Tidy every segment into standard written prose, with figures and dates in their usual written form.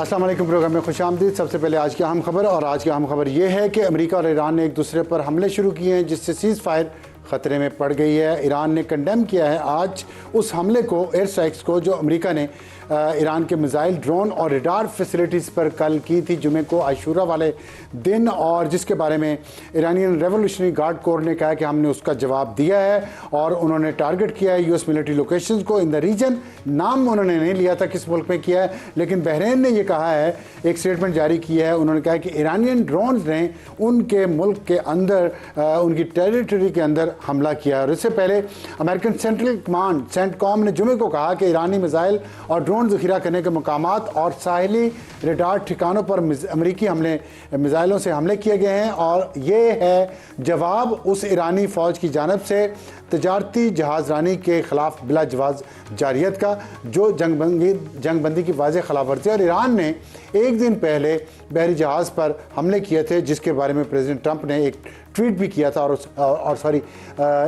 अस्सलाम वालेकुम। प्रोग्राम में खुशामदीद। सबसे पहले आज की अहम खबर, और आज की अहम खबर यह है कि अमेरिका और ईरान ने एक दूसरे पर हमले शुरू किए हैं, जिससे सीज़ फायर ख़तरे में पड़ गई है। ईरान ने कंडेम किया है आज उस हमले को, एयर स्ट्राइक्स को, जो अमेरिका ने ईरान के मिसाइल, ड्रोन और रडार फैसिलिटीज़ पर कल की थी जुमे को, आशूरा वाले दिन, और जिसके बारे में ईरानियन रेवोल्यूशनरी गार्ड कोर ने कहा कि हमने उसका जवाब दिया है और उन्होंने टारगेट किया है यूएस मिलिट्री लोकेशंस को इन द रीजन। नाम उन्होंने नहीं लिया था किस मुल्क में किया है, लेकिन बहरीन ने यह कहा है, एक स्टेटमेंट जारी किया है। उन्होंने कहा कि ईरानियन ड्रोन्स ने उनके मुल्क के अंदर, उनकी टेरिटरी के अंदर हमला किया। और इससे पहले अमेरिकन सेंट्रल कमांड सेंटकॉम ने जुमे को कहा कि ईरानी मिसाइल और ड्रोन ज़ख़ीरा करने के मकामात और साहिली रडार ठिकानों पर अमेरिकी मिसाइलों से हमले किए गए हैं, और ये है जवाब उस ईरानी फ़ौज की जानब से तजारती जहाज़रानी के ख़िलाफ़ बिला जवाज़ जारियत का, जो जंगबंदी की वाज़ेह खिलाफवर्जी। और ईरान ने एक दिन पहले बहरी जहाज़ पर हमले किए थे, जिसके बारे में प्रेसिडेंट ट्रंप ने एक ट्वीट भी किया था और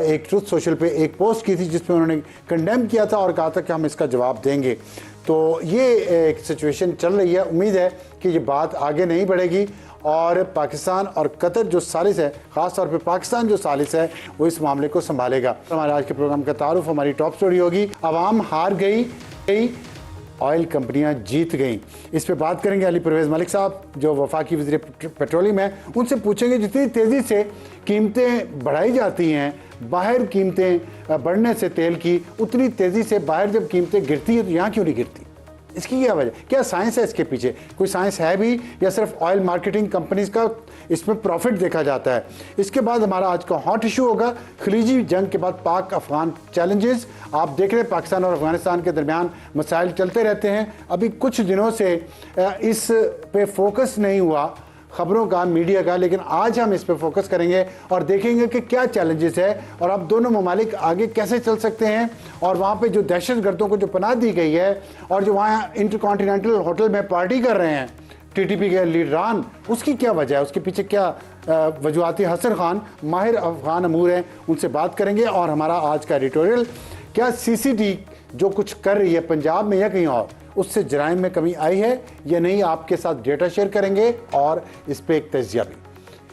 एक ट्रुथ सोशल पे एक पोस्ट की थी जिसमें उन्होंने कंडेम किया था और कहा था कि हम इसका जवाब देंगे। तो ये एक सिचुएशन चल रही है। उम्मीद है कि ये बात आगे नहीं बढ़ेगी और पाकिस्तान और कतर जो सालिस है, ख़ास तौर पे पाकिस्तान जो सालिस है, वो इस मामले को संभालेगा। हमारे आज के प्रोग्राम का तारुफ हमारी टॉप स्टोरी होगी, अवाम हार गई, ऑयल कंपनियां जीत गईं। इस पे बात करेंगे अली परवेज़ मलिक साहब, जो वफाकी वज़ीर पेट्रोलियम है। उनसे पूछेंगे जितनी तेज़ी से कीमतें बढ़ाई जाती हैं, बाहर कीमतें बढ़ने से तेल की, उतनी तेज़ी से बाहर जब कीमतें गिरती हैं तो यहाँ क्यों नहीं गिरती? इसकी क्या वजह, क्या साइंस है इसके पीछे? कोई साइंस है भी, या सिर्फ ऑयल मार्केटिंग कंपनीज का इसमें प्रॉफिट देखा जाता है? इसके बाद हमारा आज का हॉट इशू होगा खलीजी जंग के बाद पाक अफगान चैलेंजेस। आप देख रहे हैं पाकिस्तान और अफगानिस्तान के दरमियान मसाइल चलते रहते हैं। अभी कुछ दिनों से इस पे फोकस नहीं हुआ खबरों का, मीडिया का, लेकिन आज हम इस पे फोकस करेंगे और देखेंगे कि क्या चैलेंजेस है और अब दोनों ममालिक आगे कैसे चल सकते हैं। और वहाँ पे जो दहशतगर्दों को जो पनाह दी गई है और जो वहाँ इंटरकॉन्टिनेंटल होटल में पार्टी कर रहे हैं टीटीपी के लीडरान, उसकी क्या वजह है, उसके पीछे क्या वजूहाती? हसन खान माहिर अफगान अमूर हैं, उनसे बात करेंगे। और हमारा आज का एडिटोरियल, क्या सीसीडी जो कुछ कर रही है पंजाब में या कहीं और, उससे जराइम में कमी आई है या नहीं, आपके साथ डेटा शेयर करेंगे और इस पे एक तजिया भी।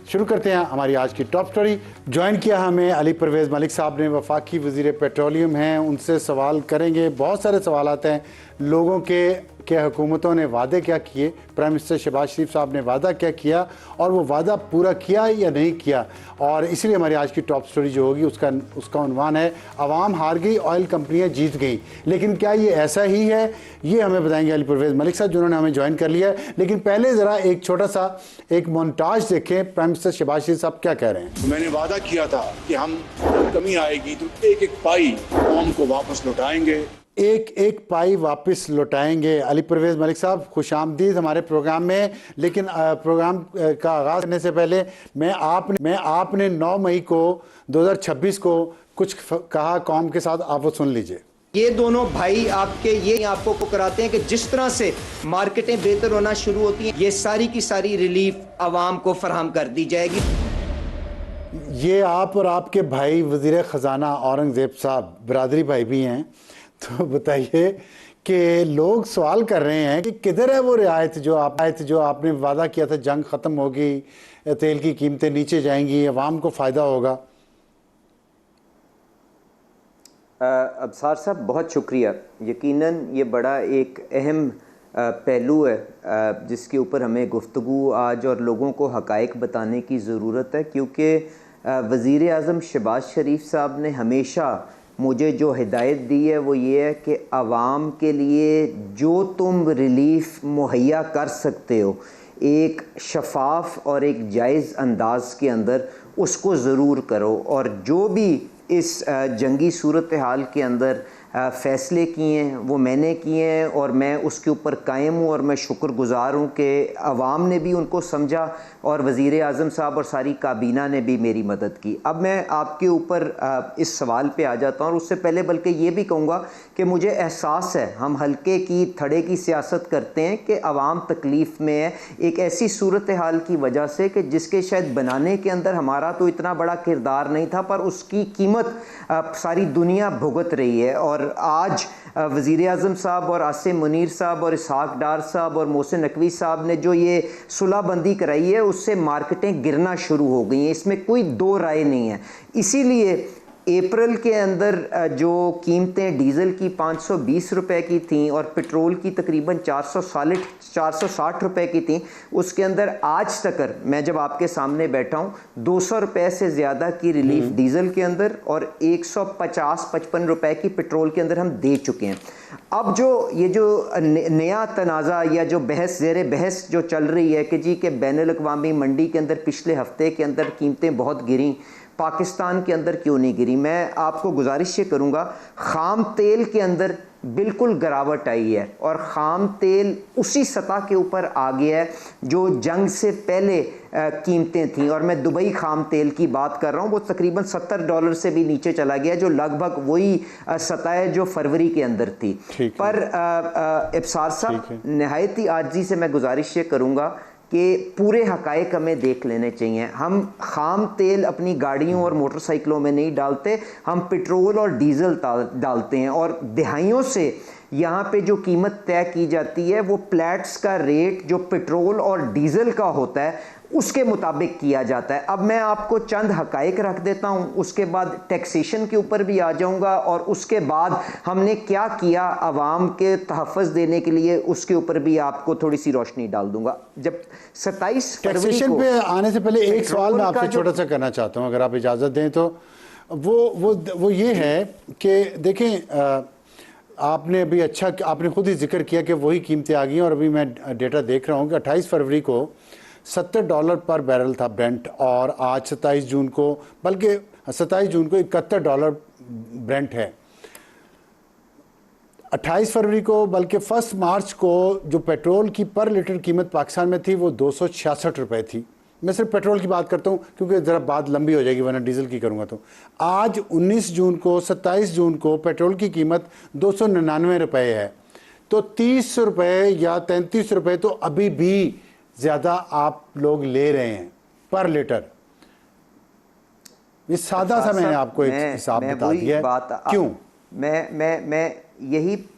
शुरू करते हैं हमारी आज की टॉप स्टोरी। ज्वाइन किया हमें अली परवेज़ मलिक साहब ने, वफाकी वज़ीर पेट्रोलियम हैं। उनसे सवाल करेंगे, बहुत सारे सवाल आते हैं लोगों के हुकूमतों ने वादे क्या किए, प्राइम मिनिस्टर शहबाज शरीफ साहब ने वादा क्या किया और वो वादा पूरा किया या नहीं किया। और इसलिए हमारी आज की टॉप स्टोरी जो होगी उसका उन्वान है अवाम हार गई, ऑयल कंपनियां जीत गई। लेकिन क्या ये ऐसा ही है, ये हमें बताएंगे अली परवेज़ मलिक साहब, जिन्होंने हमें ज्वाइन कर लिया है। लेकिन पहले ज़रा एक छोटा सा एक मोन्टाज देखें, प्राइम मिनिस्टर शहबाज शरीफ साहब क्या कह रहे हैं। तो मैंने वादा किया था कि हम कमी आएगी तो एक एक पाई कौम को वापस लौटाएंगे, एक एक पाई वापस लौटाएंगे। अली परवेज़ मलिक साहब, खुश आमदीद हमारे प्रोग्राम में। लेकिन प्रोग्राम का आगाज़ करने से पहले मैं आपने 9 मई को 2026 को कुछ कहा कौम के साथ, आप वो सुन लीजिए। ये दोनों भाई आपके ये आपको कराते हैं कि जिस तरह से मार्केटें बेहतर होना शुरू होती हैं, ये सारी की सारी रिलीफ आवाम को फराहम कर दी जाएगी। ये आप और आपके भाई वज़ीर ख़जाना औरंगज़ेब साहब बरादरी भाई भी हैं, तो बताइए कि लोग सवाल कर रहे हैं कि किधर है वो रियायत जो आपने वादा किया था, जंग ख़त्म होगी, तेल की कीमतें नीचे जाएंगी, अवाम को फ़ायदा होगा। अबसार साहब बहुत शुक्रिया। यकीनन ये बड़ा एक अहम पहलू है जिसके ऊपर हमें गुफ्तगू आज और लोगों को हक़ाइक़ बताने की ज़रूरत है, क्योंकि वज़ीर आज़म शहबाज शरीफ साहब ने हमेशा मुझे जो हिदायत दी है वो ये है कि आवाम के लिए जो तुम रिलीफ मुहैया कर सकते हो, एक शफाफ और एक जायज़ अंदाज के अंदर उसको ज़रूर करो। और जो भी इस जंगी सूरत हाल के अंदर फ़ैसले किए हैं वो मैंने किए हैं और मैं उसके ऊपर कायम हूँ और मैं शुक्रगुज़ार हूँ कि आवाम ने भी उनको समझा और वज़ीर आज़म साहब और सारी काबीना ने भी मेरी मदद की। अब मैं आपके ऊपर इस सवाल पे आ जाता हूँ और उससे पहले बल्कि ये भी कहूँगा कि मुझे एहसास है हम हल्के की थड़े की सियासत करते हैं कि आवाम तकलीफ़ में है एक ऐसी सूरत हाल की वजह से कि जिसके शायद बनाने के अंदर हमारा तो इतना बड़ा किरदार नहीं था, पर उसकी कीमत सारी दुनिया भुगत रही है। और और आज वज़ीर आज़म साहब और आसिम मुनीर साहब और इसहाक डार साहब और मोहसिन नकवी साहब ने जो ये सुलहबंदी कराई है, उससे मार्केटें गिरना शुरू हो गई हैं, इसमें कोई दो राय नहीं है। इसीलिए अप्रैल के अंदर जो कीमतें डीज़ल की 520 रुपए की थीं और पेट्रोल की तकरीबन 460 रुपए की थीं, उसके अंदर आज तक मैं जब आपके सामने बैठा हूँ 200 रुपए से ज़्यादा की रिलीफ डीज़ल के अंदर और 150-55 रुपए की पेट्रोल के अंदर हम दे चुके हैं। अब जो ये जो नया तनाज़ा या जो बहस ज़ेर बहस जो चल रही है कि जी के बैनुल-अक़वामी मंडी के अंदर पिछले हफ्ते के अंदर कीमतें बहुत गिरी, पाकिस्तान के अंदर क्यों नहीं गिरी, मैं आपको गुजारिश ये करूँगा, ख़ाम तेल के अंदर बिल्कुल गिरावट आई है और ख़ाम तेल उसी सतह के ऊपर आ गया है जो जंग से पहले कीमतें थीं। और मैं दुबई ख़ाम तेल की बात कर रहा हूँ, वो तकरीबन $70 से भी नीचे चला गया, जो लगभग वही सतह है जो फरवरी के अंदर थी। पर इब्सार साहब, नहायत ही आजिज़ी से मैं गुजारिश ये करूँगा कि पूरे हकायक हमें देख लेने चाहिए। हम ख़ाम तेल अपनी गाड़ियों और मोटरसाइकिलों में नहीं डालते, हम पेट्रोल और डीज़ल डालते हैं और दिहाइयों से यहाँ पे जो कीमत तय की जाती है वो प्लेट्स का रेट जो पेट्रोल और डीज़ल का होता है उसके मुताबिक किया जाता है। अब मैं आपको चंद हकायक रख देता हूँ, उसके बाद टैक्सेशन के ऊपर भी आ जाऊँगा और उसके बाद हमने क्या किया आवाम के तहफ़्फ़ुज़ देने के लिए उसके ऊपर भी आपको थोड़ी सी रोशनी डाल दूँगा। जब 27 टैक्सेशन पे आने से पहले एक सवाल मैं आपसे छोटा सा करना चाहता हूँ, अगर आप इजाज़त दें तो। वो ये है कि देखें, आपने अभी आपने खुद ही जिक्र किया कि वही कीमतें आ गई हैं और अभी मैं डेटा देख रहा हूँ कि 28 फरवरी को $70 पर बैरल था ब्रेंट और आज 27 जून को, बल्कि 27 जून को $71 ब्रेंट है। 28 फरवरी को, बल्कि 1 मार्च को जो पेट्रोल की पर लीटर कीमत पाकिस्तान में थी वो 266 रुपये थी। मैं सिर्फ पेट्रोल की बात करता हूँ क्योंकि ज़रा बात लंबी हो जाएगी, वरना डीजल की करूँगा तो। आज 19 जून को 27 जून को पेट्रोल की कीमत 299 रुपये है, तो 30 रुपये या 33 रुपये तो अभी भी ज़्यादा आप लोग ले रहे हैं पर लीटर। ये सादा सा मैंने आपको एक हिसाब बता दिया है। क्यों?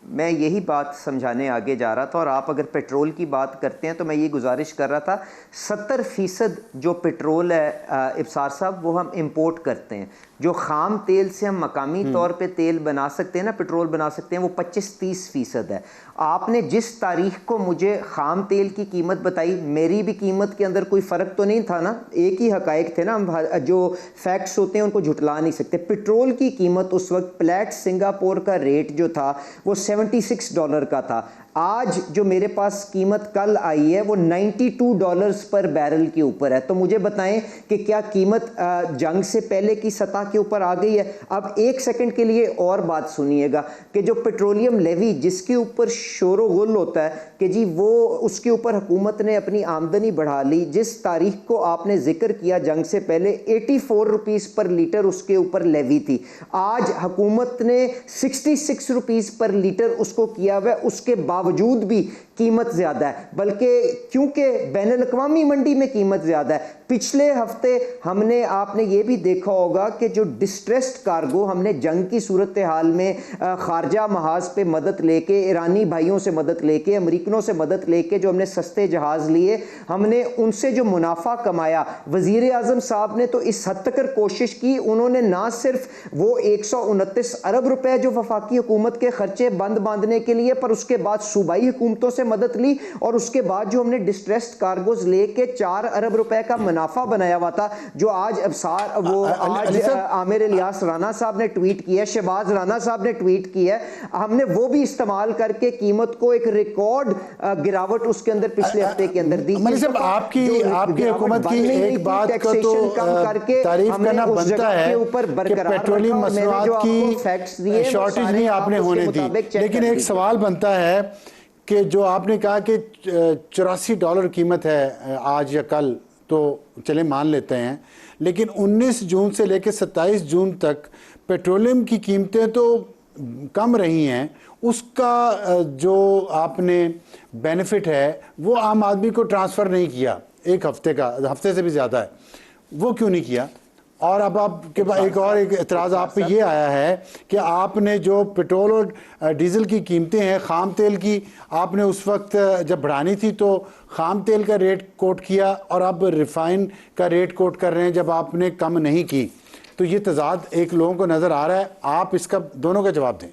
मैं यही बात समझाने आगे जा रहा था। और आप अगर पेट्रोल की बात करते हैं तो मैं ये गुजारिश कर रहा था, 70% जो पेट्रोल है इब्सार साहब वो हम इंपोर्ट करते हैं। जो ख़ाम तेल से हम मकामी तौर पे तेल बना सकते हैं ना, पेट्रोल बना सकते हैं, वो 25-30% है। आपने जिस तारीख को मुझे ख़ाम तेल की कीमत बताई, मेरी भी कीमत के अंदर कोई फ़र्क तो नहीं था ना, एक ही हकायक थे ना, हम जो फैक्ट्स होते हैं उनको झुटला नहीं सकते। पेट्रोल की कीमत उस वक्त प्लेट सिंगापुर का रेट जो था वो $76 का था। आज जो मेरे पास कीमत कल आई है वो $92 पर बैरल के ऊपर है। तो मुझे बताएं कि क्या कीमत जंग से पहले की सतह के ऊपर आ गई है? अब एक सेकंड के लिए और बात सुनिएगा कि जो पेट्रोलियम लेवी जिसके ऊपर शोरो गुल होता है कि जी वो उसके ऊपर हुकूमत ने अपनी आमदनी बढ़ा ली, जिस तारीख को आपने जिक्र किया जंग से पहले 84 रुपीज़ पर लीटर उसके ऊपर लेवी थी, आज हुकूमत ने 66 रुपीज़ पर लीटर उसको किया हुआ है। उसके बावजूद भी कीमत ज़्यादा है, बल्कि क्योंकि बैनुल-अक़वामी मंडी में कीमत ज़्यादा है। पिछले हफ्ते हमने आपने ये भी देखा होगा कि जो डिस्ट्रेस्ड कार्गो हमने जंग की सूरत हाल में खारजा महाज पे मदद लेके, ईरानी भाइयों से मदद लेके, अमरीकनों से मदद लेके जो हमने सस्ते जहाज़ लिए, हमने उनसे जो मुनाफा कमाया, वज़ीर आज़म साहब ने तो इस हद तक कोशिश की, उन्होंने ना सिर्फ वो 129 अरब रुपए जो वफाकी हुकूमत के खर्चे बंद बांधने के लिए, पर उसके बाद सूबाई हुकूमतों से मदद ली और उसके बाद जो हमने डिस्ट्रेस्ड कार्गोज लेके 4 अरब रुपए का मुनाफा बनाया हुआ था, जो आज अबसार वो आज आमिर इलियास राना साहब ने ट्वीट किया, शहबाज राना साहब ने ट्वीट किया, हमने वो भी इस्तेमाल करके कीमत को एक रिकॉर्ड गिरावट उसके अंदर पिछले हफ्ते के अंदर दी। आपकी हुकूमत की एक बात को तो तारीफ करना बनता है कि पेट्रोलियम मसनूआत की शॉर्टेज नहीं आपने होने दी, लेकिन एक सवाल बनता है कि जो आपने कहा कि $84 कीमत है आज या कल, तो चले मान लेते हैं, लेकिन 19 जून से लेकर 27 जून तक पेट्रोलियम की कीमतें तो कम रही हैं, उसका जो आपने बेनिफिट है वो आम आदमी को ट्रांसफ़र नहीं किया, एक हफ्ते का, हफ्ते से भी ज़्यादा है, वो क्यों नहीं किया? और अब आपके पास एक एतराज़ आप पे ये आया है कि आपने जो पेट्रोल और डीजल की कीमतें हैं, खाम तेल की, आपने उस वक्त जब बढ़ानी थी तो खाम तेल का रेट कोट किया और अब रिफाइन का रेट कोट कर रहे हैं जब आपने कम नहीं की। तो ये तजाद एक लोगों को नज़र आ रहा है, आप इसका दोनों का जवाब दें।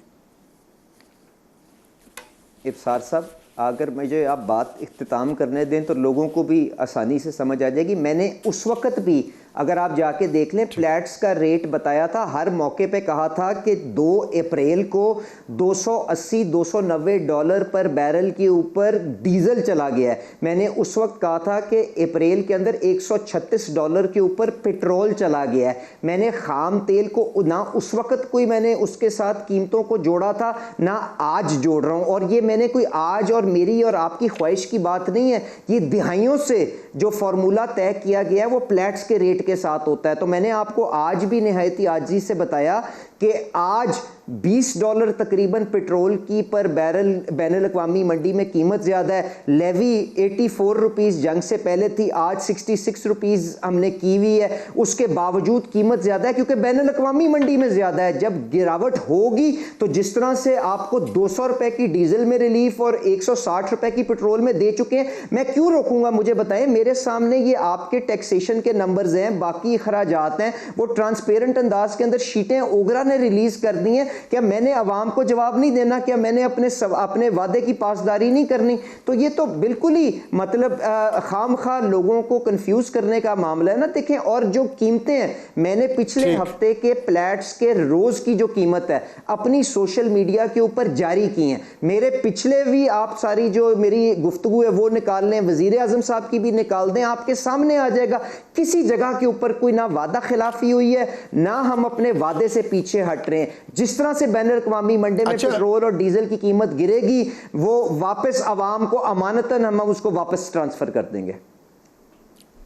इब्सार साहब, अगर मुझे आप बात इख्तिताम करने दें तो लोगों को भी आसानी से समझ आ जाएगी। मैंने उस वक़्त भी, अगर आप जाके देख लें, फ्लैट्स का रेट बताया था, हर मौके पे कहा था कि 2 अप्रैल को $280-290 पर बैरल के ऊपर डीजल चला गया है। मैंने उस वक्त कहा था कि अप्रैल के अंदर $136 के ऊपर पेट्रोल चला गया है। मैंने खाम तेल को ना उस वक्त कोई मैंने उसके साथ कीमतों को जोड़ा था, ना आज जोड़ रहा हूँ। और ये मैंने कोई आज और मेरी और आपकी ख्वाहिश की बात नहीं है, ये दिहाइयों से जो फार्मूला तय किया गया है वो फ्लैट्स के रेट के साथ होता है। तो मैंने आपको आज भी निहायती आजी से बताया कि आज $20 तकरीबन पेट्रोल की पर बैरल बैनुल-अक़वामी मंडी में कीमत ज़्यादा है। लेवी 84 रुपीज़ जंग से पहले थी, आज 66 रुपीज़ हमने की हुई है। उसके बावजूद कीमत ज़्यादा है क्योंकि बैनुल-अक़वामी मंडी में ज़्यादा है। जब गिरावट होगी तो जिस तरह से आपको 200 रुपए की डीजल में रिलीफ और 160 रुपए की पेट्रोल में दे चुके हैं, मैं क्यों रोकूंगा? मुझे बताएं, मेरे सामने ये आपके टैक्सेशन के नंबर्स हैं, बाकी खराजात हैं, वो ट्रांसपेरेंट अंदाज के अंदर शीटें ओगरा ने रिलीज कर दी हैं। क्या मैंने अवाम को जवाब नहीं देना? क्या मैंने अपने वादे की पासदारी नहीं करनी? तो ये तो बिल्कुल ही मतलब खाम खा लोगों को कंफ्यूज करने का मामला है ना। देखें, और जो कीमतें हैं, मैंने पिछले हफ्ते के फ्लैट्स के रोज की जो कीमत है अपनी सोशल मीडिया के ऊपर जारी की है। मेरे पिछले भी आप सारी जो मेरी गुफ्तगू है वो निकाल लें, वजीर आजम साहब की भी निकाल दें, आपके सामने आ जाएगा। किसी जगह के ऊपर कोई ना वादा खिलाफी हुई है, ना हम अपने वादे से पीछे हट रहे हैं। जिस तरह से बैनुल-अक़वामी मंडी में पेट्रोल और डीजल की कीमत गिरेगी, वो वापस आवाम को अमानतन हम उसको वापस ट्रांसफर कर देंगे।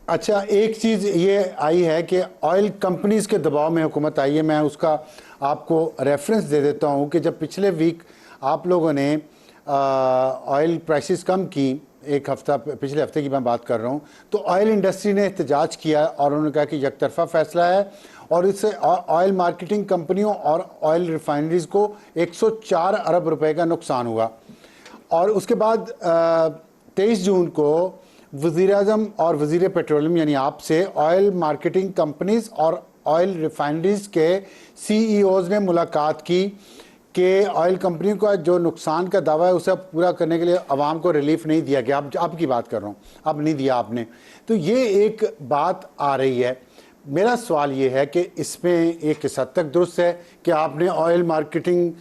अच्छा, एक चीज़ ये आई है कि ऑयल कंपनीज के दबाव में हुकूमत आई है। मैं उसका आपको रेफरेंस दे देता हूँ कि जब पिछले वीक आप लोगों ने ऑयल प्राइसेस कम की, एक हफ्ता पिछले हफ्ते की मैं बात कर रहा हूँ, तो ऑयल इंडस्ट्री ने एहतजाज किया और उन्होंने कहा कि यकतरफा फैसला है और इससे ऑयल मार्केटिंग कंपनियों और ऑयल रिफाइनरीज को 104 अरब रुपए का नुकसान हुआ। और उसके बाद 23 जून को वज़ीर आज़म और वज़ीर पेट्रोलियम यानी आपसे ऑयल मार्केटिंग कंपनीज और ऑयल रिफाइनरीज के CEOs ने मुलाकात की कि ऑयल कंपनी का जो नुकसान का दावा है उसे पूरा करने के लिए आवाम को रिलीफ नहीं दिया गया। अब की बात कर रहा हूँ, अब नहीं दिया आपने। तो ये एक बात आ रही है। मेरा सवाल ये है कि इसमें एक हद तक दुरुस्त है कि आपने ऑयल मार्केटिंग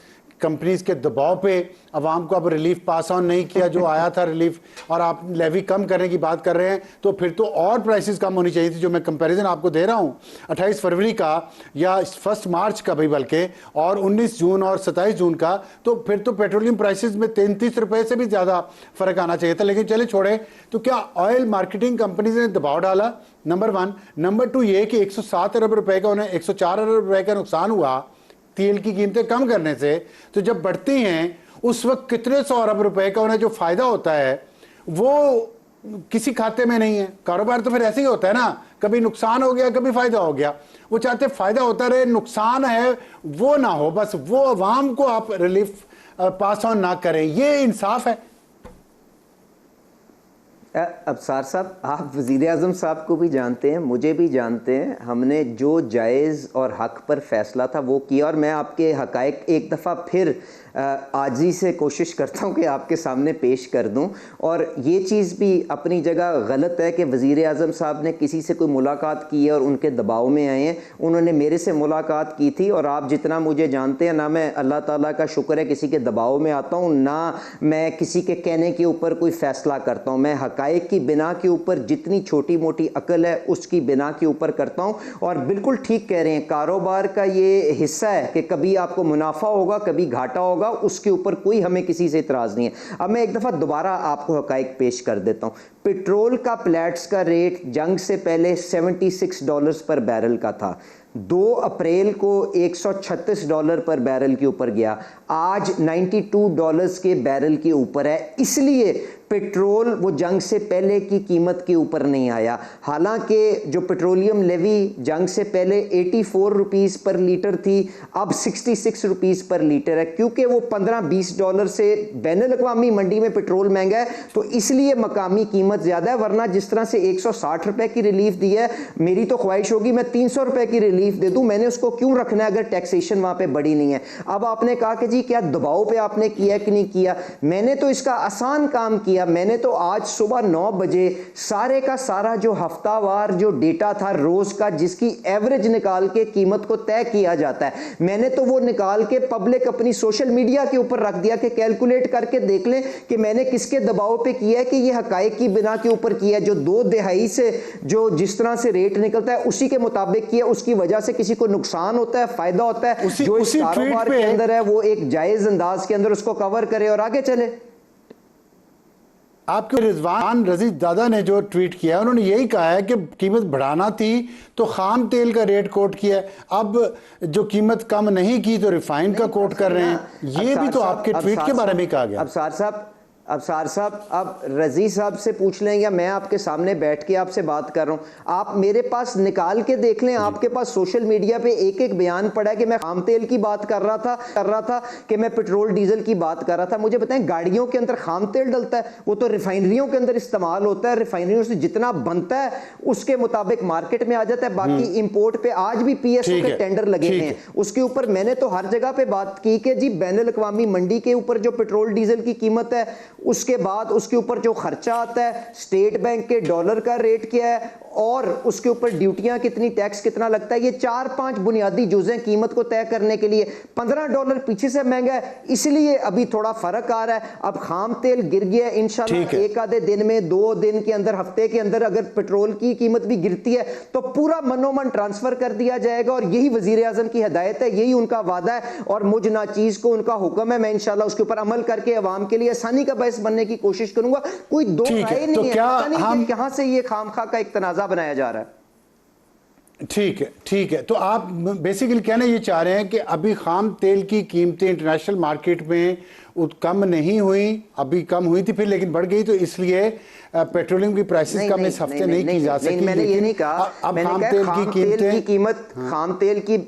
कंपनीज के दबाव पे आवाम को अब रिलीफ पास ऑन नहीं किया जो आया था रिलीफ, और आप लेवी कम करने की बात कर रहे हैं। तो फिर तो और प्राइसेस कम होनी चाहिए थी। जो मैं कंपैरिजन आपको दे रहा हूँ 28 फरवरी का या 1 मार्च का भी बल्कि, और 19 जून और 27 जून का, तो फिर तो पेट्रोलियम प्राइसेस में 33 रुपए से भी ज़्यादा फ़र्क आना चाहिए था। लेकिन चले छोड़े, तो क्या ऑयल मार्केटिंग कंपनीज ने दबाव डाला? नंबर 1। नंबर 2 ये कि 107 अरब रुपए का उन्हें 104 अरब रुपए का नुकसान हुआ तेल की कीमतें कम करने से। तो जब बढ़ती हैं उस वक्त कितने 100 अरब रुपए का उन्हें जो फायदा होता है वो किसी खाते में नहीं है। कारोबार तो फिर ऐसे ही होता है ना, कभी नुकसान हो गया कभी फायदा हो गया। वो चाहते फायदा होता रहे, नुकसान है वो ना हो, बस वो अवाम को आप रिलीफ पास ऑन ना करें। ये इंसाफ है? अब्सार साहब, आप वज़ीर आज़म साहब को भी जानते हैं, मुझे भी जानते हैं। हमने जो जायज़ और हक पर फैसला था वो किया। और मैं आपके हक़ाइक़ एक दफ़ा फिर आजी से कोशिश करता हूँ कि आपके सामने पेश कर दूँ। और ये चीज़ भी अपनी जगह गलत है कि वज़ीर आज़म साहब ने किसी से कोई मुलाकात की है और उनके दबाव में आए हैं। उन्होंने मेरे से मुलाकात की थी, और आप जितना मुझे जानते हैं, ना मैं अल्लाह ताला का शुक्र है किसी के दबाव में आता हूँ, ना मैं किसी के कहने के ऊपर कोई फ़ैसला करता हूँ। मैं हक़ाइक़ की बिना के ऊपर जितनी छोटी मोटी अकल है उसकी बिना के ऊपर करता हूँ। और बिल्कुल ठीक कह रहे हैं, कारोबार का ये हिस्सा है कि कभी आपको मुनाफा होगा कभी घाटा होगा, उसके ऊपर कोई हमें किसी से इतराज़ नहीं है। अब मैं एक दफ़ा दोबारा आपको हक़ाइक़ पेश कर देता हूँ। पेट्रोल का फ्लैट्स का रेट जंग से पहले $76 पर बैरल का था। 2 अप्रैल को $136 पर बैरल के ऊपर गया, आज $92 के बैरल के ऊपर है। इसलिए पेट्रोल वो जंग से पहले की कीमत के ऊपर नहीं आया। हालांकि जो पेट्रोलियम लेवी जंग से पहले 84 रुपीस पर लीटर थी, अब 66 रुपीस पर लीटर है, क्योंकि वो 15-20 डॉलर से बैनुल-अक़वामी मंडी में पेट्रोल महंगा है, तो इसलिए मकामी कीमत ज्यादा है। वरना जिस तरह से 160 रुपए की रिलीफ दी है, मेरी तो ख्वाहिश होगी मैं 300 रुपए की रिलीफ दे दूं। मैंने उसको क्यों रखना है अगर टैक्सेशन वहां पे बड़ी नहीं है। अब आपने कहा कि जी क्या दबाव पे आपने किया कि नहीं किया, मैंने तो इसका आसान काम किया। मैंने तो आज सुबह 9 बजे सारे का सारा जो हफ्तावार जो डेटा था रोज का, जिसकी एवरेज निकाल के कीमत को तय किया जाता है, मैंने तो वो निकाल के पब्लिक अपनी सोशल मीडिया के ऊपर रख दिया कि कैलकुलेट करके देख लें कि मैंने किसके दबाव पे किया है, कि ये हकायक की बिना के ऊपर किया है। जो 2 दिहाई से जो जिस तरह से रेट निकलता है उसी के मुताबिक किया, उसकी वजह से किसी को नुकसान होता है, फायदा होता है, जो इस कारोबार के अंदर है वो एक जायज अंदाज के अंदर उसको कवर करे और आगे चले। आपके रिजवान रजीक दादा ने जो ट्वीट किया, उन्होंने यही कहा है कि कीमत बढ़ाना थी तो खाम तेल का रेट कोट किया, अब जो कीमत कम नहीं की तो रिफाइंड का कोट कर रहे हैं। ये भी तो आपके ट्वीट के बारे में कहा गया। अब सार साहब, अब रजी साहब से पूछ लें या मैं आपके सामने बैठ के आपसे बात कर रहा हूं, आप मेरे पास निकाल के देख लें। आपके पास सोशल मीडिया पे एक एक बयान पड़ा है कि मैं खाम तेल की बात कर रहा था कि मैं पेट्रोल डीजल की बात कर रहा था। मुझे बताएं, गाड़ियों के अंदर खाम तेल डलता है, वो तो रिफाइनरियों के अंदर इस्तेमाल होता है, रिफाइनरियों से जितना बनता है उसके मुताबिक मार्केट में आ जाता है। बाकी इंपोर्ट पे आज भी पीएसओ के टेंडर लगे हैं, उसके ऊपर मैंने तो हर जगह पे बात की कि जी बैनुल-अक़वामी मंडी के ऊपर जो पेट्रोल डीजल की कीमत है, उसके बाद उसके ऊपर जो खर्चा आता है, स्टेट बैंक के डॉलर का रेट क्या है और उसके ऊपर ड्यूटियां कितनी, टैक्स कितना लगता है, ये 4-5 बुनियादी जुज़ें कीमत को तय करने के लिए। $15 पीछे से महंगा है, इसलिए अभी थोड़ा फर्क आ रहा है। अब खाम तेल गिर गया है, इंशाल्लाह एक आधे दिन में, 2 दिन के अंदर, हफ्ते के अंदर अगर पेट्रोल की कीमत भी गिरती है तो पूरा मनोमन ट्रांसफर कर दिया जाएगा। और यही वजीर आजम की हिदायत है, यही उनका वादा है और मुझ नाचीज को उनका हुक्म है। मैं इंशाल्लाह उसके ऊपर अमल करके अवाम के लिए आसानी का बायस बनने की कोशिश करूंगा। कोई दो राय नहीं है, पता नहीं कहां से ये खामखा का एक तनाजा बनाया जा रहा है। ठीक है। तो आप बेसिकली कहना ये चाह रहे हैं कि अभी खाम तेल की कीमतें इंटरनेशनल मार्केट में कम नहीं हुई, अभी कम हुई थी फिर लेकिन बढ़ गई, तो इसलिए पेट्रोलियम की प्राइसेस कम इस हफ्ते नहीं की जा सकी। मैंने ये नहीं कहा, अब खाम तेल की कीमत, खाम तेल की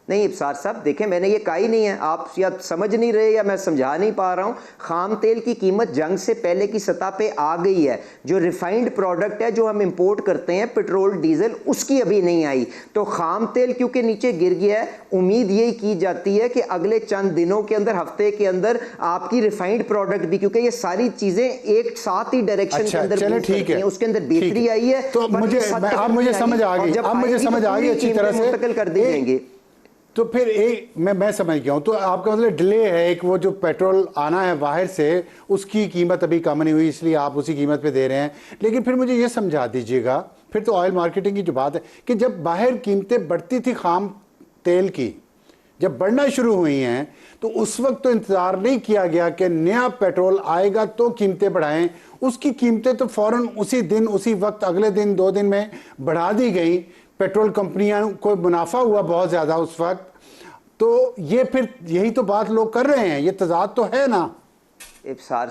नहीं इब्सार साहब, देखें मैंने ये कहा ही नहीं है, आप या समझ नहीं रहे या मैं समझा नहीं पा रहा हूं। खाम तेल की कीमत जंग से पहले की सतह पे आ गई है। जो रिफाइंड प्रोडक्ट है जो हम इंपोर्ट करते हैं, पेट्रोल डीजल, उसकी अभी नहीं आई। तो खाम तेल क्योंकि नीचे गिर गया है, उम्मीद यही की जाती है कि अगले चंद दिनों के अंदर, हफ्ते के अंदर आपकी रिफाइंड प्रोडक्ट भी, क्योंकि ये सारी चीजें एक साथ ही डायरेक्शन के अंदर ठीक है, उसके अंदर बेहतरी आई है। तो मुझे समझ आ गई, अब मुझे समझ आ गई अच्छी तरह से, मुंतकिल कर दी जाएंगी। तो फिर एक मैं समझ गया हूं, तो आपका मतलब डिले है, एक वो जो पेट्रोल आना है बाहर से, उसकी कीमत अभी कम नहीं हुई इसलिए आप उसी कीमत पे दे रहे हैं। लेकिन फिर मुझे ये समझा दीजिएगा, फिर तो ऑयल मार्केटिंग की जो बात है कि जब बाहर कीमतें बढ़ती थी खाम तेल की, जब बढ़ना शुरू हुई हैं, तो उस वक्त तो इंतजार नहीं किया गया कि नया पेट्रोल आएगा तो कीमतें बढ़ाएं। उसकी कीमतें तो फौरन उसी दिन, उसी वक्त, अगले दिन, 2 दिन में बढ़ा दी गई। पेट्रोल कंपनियां को मुनाफा हुआ बहुत ज़्यादा उस वक्त। तो ये फिर यही तो बात लोग कर रहे हैं, ये तजाद तो है ना। इफ्सार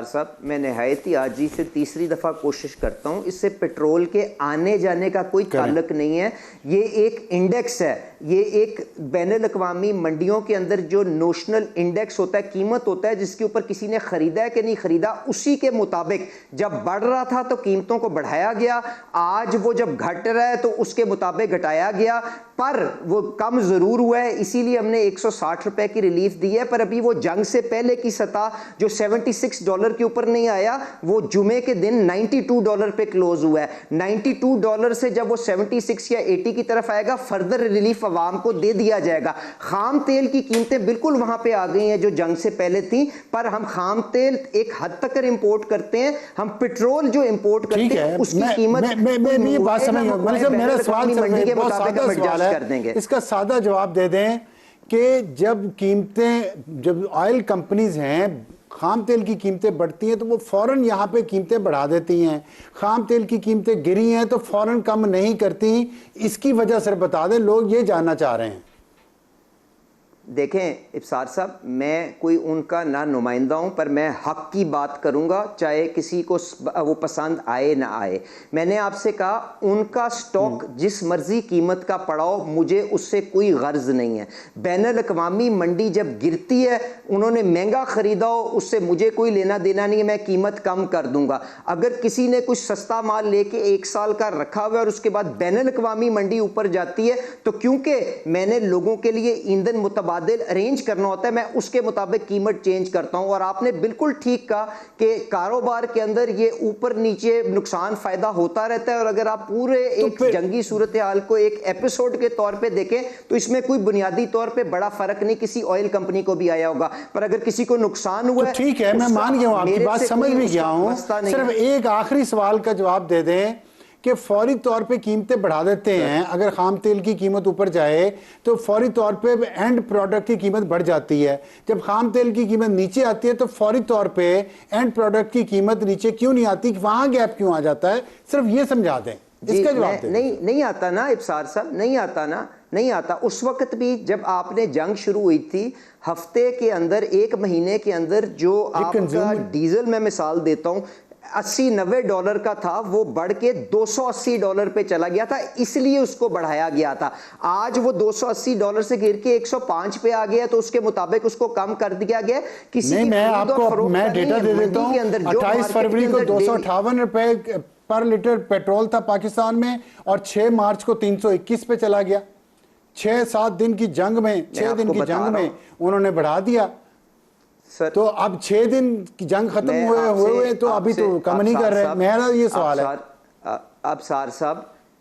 साहब, मैं नहायत ही आजी से तीसरी दफ़ा कोशिश करता हूँ, इससे पेट्रोल के आने जाने का कोई ताल्लुक नहीं है। ये एक इंडेक्स है, ये एक बैनुल-अक़वामी मंडियों के अंदर जो नोशनल इंडेक्स होता है, कीमत होता है, जिसके ऊपर किसी ने ख़रीदा है कि नहीं ख़रीदा, उसी के मुताबिक जब बढ़ रहा था तो कीमतों को बढ़ाया गया, आज वो जब घट रहा है तो उसके मुताबिक घटाया गया, पर वो कम ज़रूर हुआ है। इसीलिए हमने 160 रुपए की रिलीफ दी है। पर अभी वो जंग से पहले की सतह जो $76 के ऊपर नहीं आया, वो जुमे के दिन $92 पे क्लोज हुआ है। $92 से जब वो 76 या 80 की तरफ आएगा, फर्दर रिलीफ अवाम को दे दिया जाएगा। खाम तेल की कीमतें बिल्कुल वहां पे आ गई हैं जो जंग से पहले थी, पर हम खाम तेल एक हद तक इंपोर्ट करते हैं। हम पेट्रोल जो इंपोर्ट करते हैं उसकी कीमत ये बात समझ गया। मेरा सवाल मंडी के मुताबिक हम एडजस्ट कर देंगे। इसका सादा जवाब दे दें कि जब कीमतें, जब ऑयल कंपनीज हैं, खाम तेल की कीमतें बढ़ती हैं तो वो फौरन यहाँ पे कीमतें बढ़ा देती हैं। खाम तेल की कीमतें गिरी हैं तो फौरन कम नहीं करती। इसकी वजह सिर्फ बता दें, लोग ये जानना चाह रहे हैं। देखें इब्सार साहब, मैं कोई उनका ना नुमाइंदा हूं, पर मैं हक की बात करूंगा, चाहे किसी को वो पसंद आए ना आए। मैंने आपसे कहा उनका स्टॉक जिस मर्जी कीमत का पड़ाओ, मुझे उससे कोई गर्ज नहीं है। बैनुल-अक़वामी मंडी जब गिरती है, उन्होंने महंगा खरीदा हो, उससे मुझे कोई लेना देना नहीं है, मैं कीमत कम कर दूंगा। अगर किसी ने कुछ सस्ता माल लेके 1 साल का रखा हुआ है और उसके बाद बैनुल-अक़वामी मंडी ऊपर जाती है, तो क्योंकि मैंने लोगों के लिए ईंधन मुतबादिल अरेंज करना होता है, मैं उसके मुताबिक कीमत चेंज करता हूं। और आपने बिल्कुल ठीक कहा कि कारोबार के अंदर ये ऊपर नीचे नुकसान फायदा होता रहता है। और अगर आप पूरे एक जंगी सूरत हाल को एक एपिसोड के तौर पे देखें तो इसमें कोई बुनियादी तौर पे बड़ा फर्क नहीं किसी ऑयल कंपनी को भी आया होगा, पर अगर किसी को नुकसान हुआ है, ठीक है, मैं मान गया हूं, आपकी बात समझ भी गया हूं। सिर्फ एक आखिरी सवाल का जवाब दे दें कि फौरी तौर पे कीमतें बढ़ा देते हैं। अगर खाम तेल की कीमत ऊपर जाए तो फौरी तौर पे एंड प्रोडक्ट की कीमत बढ़ जाती है। जब खाम तेल की कीमत नीचे आती है तो फौरी तौर पे एंड प्रोडक्ट की कीमत नीचे क्यों नहीं आती, वहां गैप क्यों आ जाता है? सिर्फ ये समझा दें, इसका जवाब दें। नहीं आता ना इब्सार साहब, नहीं आता ना, नहीं आता। उस वक्त भी जब आपने जंग शुरू हुई थी, हफ्ते के अंदर, 1 महीने के अंदर जो आपका डीजल, मैं मिसाल देता हूं, $80-90 का था, वो बढ़ के $280 पे चला गया था, इसलिए उसको बढ़ाया गया था। आज वो $280 से गिर के 105 पे आ गया, तो उसके मुताबिक उसको कम कर दिया गया। किसी नहीं, मैं आपको मैं डेटा दे देता हूं। 28 फरवरी को 258 रुपए पर लीटर पेट्रोल था पाकिस्तान में, और 6 मार्च को 321 पे चला गया। 6-7 दिन की जंग में, 6 दिन की जंग में उन्होंने बढ़ा दिया। तो अब 6 दिन की जंग खत्म हुए तो अभी तो कम नहीं कर रहे। मेरा ये सवाल है।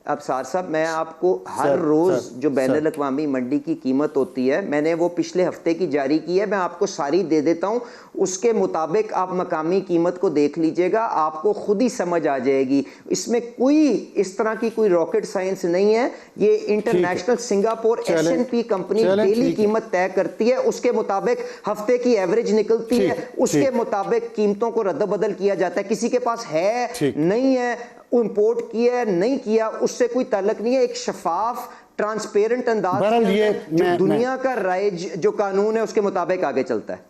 अबसार साहब, मैं आपको हर रोज जो बैनुल-अक़वामी मंडी की कीमत होती है, मैंने वो पिछले हफ्ते की जारी की है, मैं आपको सारी दे देता हूं। उसके मुताबिक आप मकामी कीमत को देख लीजिएगा, आपको खुद ही समझ आ जाएगी। इसमें कोई इस तरह की कोई रॉकेट साइंस नहीं है। ये international Singapore S&P company daily कीमत तय करती है, उसके मुताबिक हफ्ते की एवरेज निकलती है, उसके मुताबिक कीमतों को रद्द-बदल किया जाता है। किसी के पास है नहीं है, इंपोर्ट किया नहीं किया, उससे कोई ताल्लुक नहीं है। एक शफाफ ट्रांसपेरेंट अंदाज जो दुनिया का राइज जो कानून है उसके मुताबिक आगे चलता है।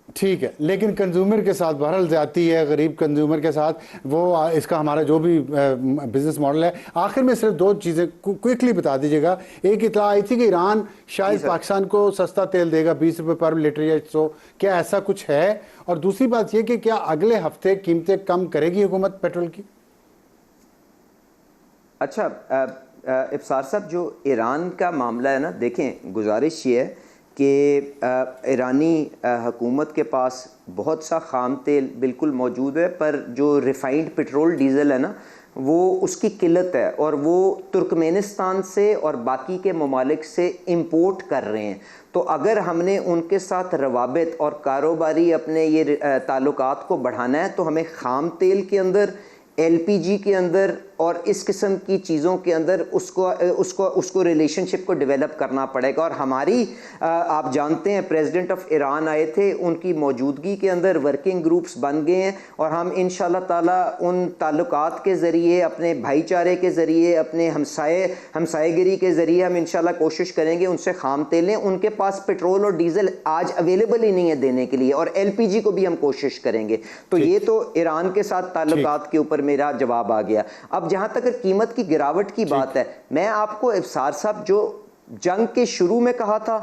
ठीक है, लेकिन कंज्यूमर के साथ बहरहाल ज्यादती है, गरीब कंज्यूमर के साथ। वो इसका हमारा जो भी बिजनेस मॉडल है। आखिर में सिर्फ 2 चीज़ें क्विकली बता दीजिएगा। एक इत्तला आई थी कि ईरान शायद पाकिस्तान को सस्ता तेल देगा, 20 रुपये पर लीटर या 100, क्या ऐसा कुछ है? और दूसरी बात यह कि क्या अगले हफ्ते कीमतें कम करेगी हुकूमत पेट्रोल की? अच्छा इब्सार साहब, जो ईरान का मामला है ना, देखें, गुजारिश ये है कि ईरानी हुकूमत के पास बहुत सा खाम तेल बिल्कुल मौजूद है, पर जो रिफाइंड पेट्रोल डीज़ल है ना, वो उसकी किल्लत है, और वो तुर्कमेनिस्तान से और बाकी के ममालिक से इंपोर्ट कर रहे हैं। तो अगर हमने उनके साथ रवाबित और कारोबारी अपने ये ताल्लुकात को बढ़ाना है, तो हमें खाम तेल के अंदर, LPG के अंदर और इस किस्म की चीज़ों के अंदर उसको रिलेशनशिप को डेवलप करना पड़ेगा। और हमारी आप जानते हैं प्रेसिडेंट ऑफ ईरान आए थे, उनकी मौजूदगी के अंदर वर्किंग ग्रुप्स बन गए हैं, और हम इंशाल्लाह ताला उन ताल्लुकात के ज़रिए, अपने भाईचारे के ज़रिए, अपने हमसायगिरी के ज़रिए हम इंशाल्लाह कोशिश करेंगे उनसे खाम तेल लें। उनके पास पेट्रोल और डीज़ल आज अवेलेबल ही नहीं है देने के लिए, और LPG को भी हम कोशिश करेंगे। तो ये तो ईरान के साथ ताल्लुकात के ऊपर मेरा जवाब आ गया। अब जहां तक कीमत की गिरावट की बात है, मैं आपको इब्सार साहब जो जंग के शुरू में कहा था,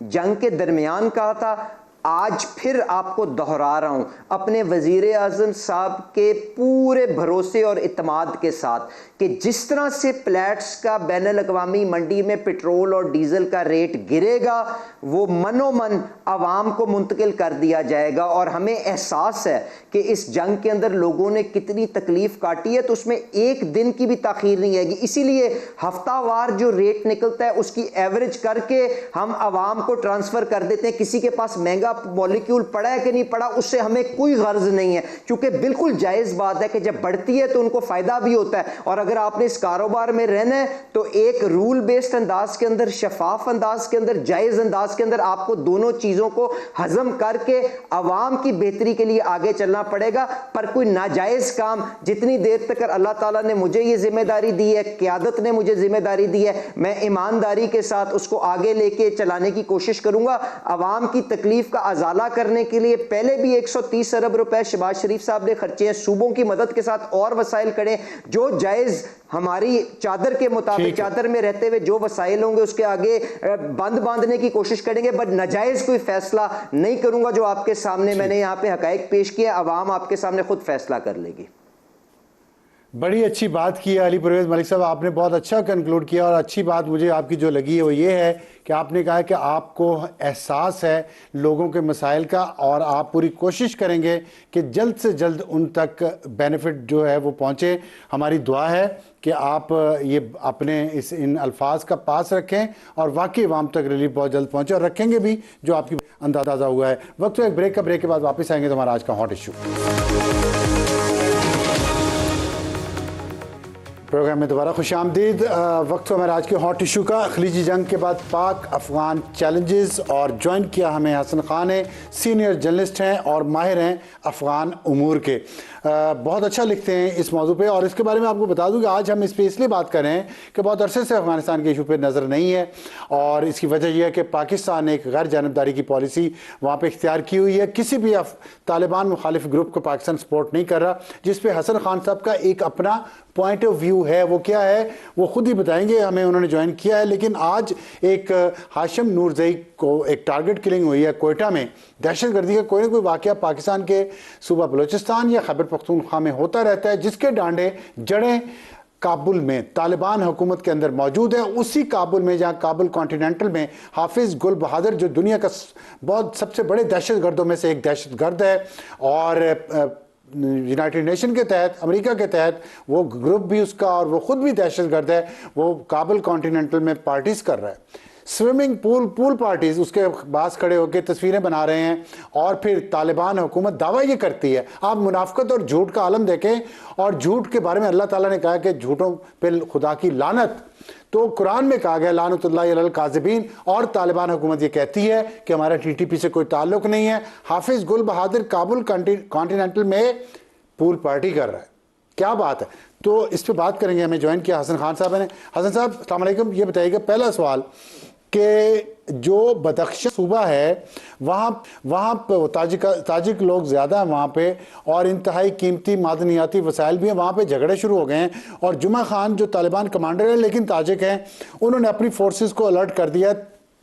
जंग के दरमियान कहा था, आज फिर आपको दोहरा रहा हूं अपने वजीर आजम साहब के पूरे भरोसे और इत्मीनान के साथ, कि जिस तरह से प्लेट्स का बैनुल-अक़वामी मंडी में पेट्रोल और डीजल का रेट गिरेगा, वो मनोमन आवाम को मुंतकिल कर दिया जाएगा। और हमें एहसास है कि इस जंग के अंदर लोगों ने कितनी तकलीफ काटी है, तो उसमें एक दिन की भी ताखीर नहीं आएगी। इसीलिए हफ्तावार जो रेट निकलता है उसकी एवरेज करके हम आवाम को ट्रांसफर कर देते हैं। किसी के पास महंगा मॉलिक्यूल पड़ा है कि नहीं पड़ा उससे हमें कोई गर्ज नहीं है, क्योंकि बिल्कुल जायज़ बात है कि जब बढ़ती है तो उनको फ़ायदा भी होता है। और अगर आपने इस कारोबार में रहना है तो एक रूल बेस्ड अंदाज के अंदर, शफाफ अंदाज के अंदर, जायज़ अंदाज के अंदर आपको दोनों चीज़ों को हजम करके अवाम की बेहतरी के लिए आगे चलना पड़ेगा। पर कोई नाजायज़ काम जितनी देर तक अल्लाह ताला ने मुझे ये जिम्मेदारी दी है, क़यादत ने मुझे जिम्मेदारी दी है, मैं ईमानदारी के साथ उसको आगे लेके चलाने की कोशिश करूंगा। अवाम की तकलीफ का अजाला करने के लिए पहले भी 130 अरब रुपए शहबाज शरीफ साहब ने खर्चे हैं, सूबों की मदद के साथ और वसाइल करें जो जायज़ हमारी चादर के मुताबिक, चादर में रहते हुए जो वसाइल होंगे उसके आगे बंद बांधने की कोशिश करेंगे, बट नाजायज कोई फैसला नहीं करूंगा। जो आपके सामने मैंने यहाँ पे हकायक पेश किया, अवाम आपके सामने खुद फैसला कर लेगी। बड़ी अच्छी बात की है अली परवेज़ मलिक साहब, आपने बहुत अच्छा कंक्लूड किया। और अच्छी बात मुझे आपकी जो लगी है वो ये है कि आपने कहा कि आपको एहसास है लोगों के मसाइल का और आप पूरी कोशिश करेंगे कि जल्द से जल्द उन तक बेनिफिट जो है वो पहुँचे। हमारी दुआ है कि आप ये अपने इन अल्फाज का पास रखें और वाकई अवाम तक रिलीफ बहुत जल्द पहुँचे, और रखेंगे भी जो आपकी अंदाज़ा हुआ है। वक्त तो एक ब्रेक का, ब्रेक के बाद वापस आएंगे तो हमारा आज का हॉट इशू प्रोग्राम में दोबारा खुशामदीद। वक्त हमारे आज के हॉट इशू का, खलीजी जंग के बाद पाक अफगान चैलेंजेस, और ज्वाइन किया हमें हसन खान है, सीनियर जर्नलिस्ट हैं और माहिर हैं अफगान उमूर के। बहुत अच्छा लिखते हैं इस मौजू पे, और इसके बारे में आपको बता दूं कि आज हम इस पर इसलिए बात कर रहे हैं कि बहुत अरसे से अफगानिस्तान के इशू पे नज़र नहीं है, और इसकी वजह यह है कि पाकिस्तान ने एक गैर जानबदारी की पॉलिसी वहाँ पे इख्तियार की हुई है। किसी भी तालिबान मुखालिफ ग्रुप को पाकिस्तान सपोर्ट नहीं कर रहा, जिस पे हसन खान साहब का एक अपना पॉइंट ऑफ व्यू है। वो क्या है वो खुद ही बताएंगे, हमें उन्होंने ज्वाइन किया है। लेकिन आज एक हाशिम नूरजई को एक टारगेट किलिंग हुई है कोयटा में। दहशतगर्दी का कोई ना कोई वाक़या पाकिस्तान के सूबा बलूचिस्तान या खैबर पख्तूनख्वा में होता रहता है, जिसके डांडे जड़ें काबुल में तालिबान हुकूमत के अंदर मौजूद है। उसी काबुल में, जहाँ काबुल कॉन्टिनेंटल में हाफिज़ गुल बहादुर, जो दुनिया का बहुत सबसे बड़े दहशतगर्दों में से एक दहशतगर्द है, और यूनाइटेड नेशन के तहत, अमेरिका के तहत वो ग्रुप भी उसका, और वो ख़ुद भी दहशतगर्द है। वो काबुल कॉन्टिनेंटल में पार्टीज़ कर रहा है, स्विमिंग पूल पार्टीज़, उसके पास खड़े होकर तस्वीरें बना रहे हैं। और फिर तालिबान हुकूमत दावा ये करती है, आप मुनाफिकत और झूठ का आलम देखें, और झूठ के बारे में अल्लाह ताला ने कहा कि झूठों पे खुदा की लानत। तो कुरान में कहा गया लानतुल्लाहि अलल काज़िबीन, और तालिबान हुकूमत ये कहती है कि हमारा TTP से कोई ताल्लुक़ नहीं है। हाफिज़ गुल बहादुर काबुल कॉन्टिनेंटल में पूल पार्टी कर रहा है, क्या बात है। तो इस पर बात करेंगे, हमें ज्वाइन किया हसन खान साहब ने। हसन साहब अस्सलाम वालेकुम, ये बताइएगा पहला सवाल कि जो बदख्शां सूबा है वहाँ पे ताजिक लोग ज़्यादा हैं वहाँ पे, और इंतहाई कीमती मादनियाती वसाइल भी हैं। वहाँ पे झगड़े शुरू हो गए हैं, और जुमा खान जो तालिबान कमांडर हैं लेकिन ताजिक हैं, उन्होंने अपनी फोर्सेस को अलर्ट कर दिया